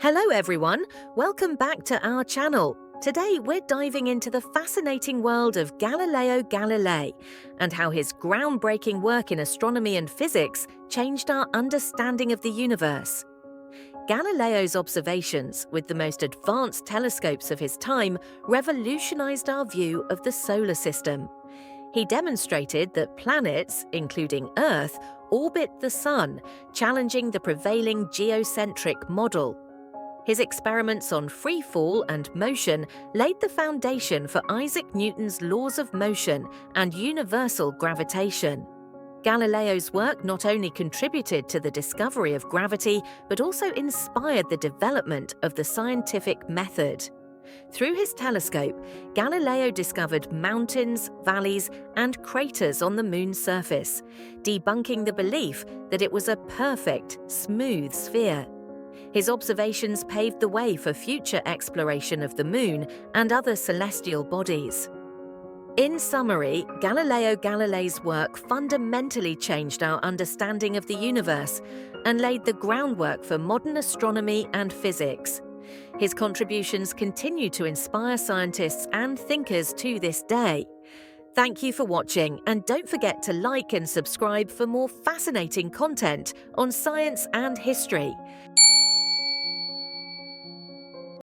Hello everyone, welcome back to our channel. Today we're diving into the fascinating world of Galileo Galilei and how his groundbreaking work in astronomy and physics changed our understanding of the universe. Galileo's observations with the most advanced telescopes of his time revolutionized our view of the solar system. He demonstrated that planets, including Earth, orbit the Sun, challenging the prevailing geocentric model. His experiments on free fall and motion laid the foundation for Isaac Newton's laws of motion and universal gravitation. Galileo's work not only contributed to the discovery of gravity, but also inspired the development of the scientific method. Through his telescope, Galileo discovered mountains, valleys, and craters on the moon's surface, debunking the belief that it was a perfect, smooth sphere. His observations paved the way for future exploration of the moon and other celestial bodies. In summary, Galileo Galilei's work fundamentally changed our understanding of the universe and laid the groundwork for modern astronomy and physics. His contributions continue to inspire scientists and thinkers to this day. Thank you for watching, and don't forget to like and subscribe for more fascinating content on science and history.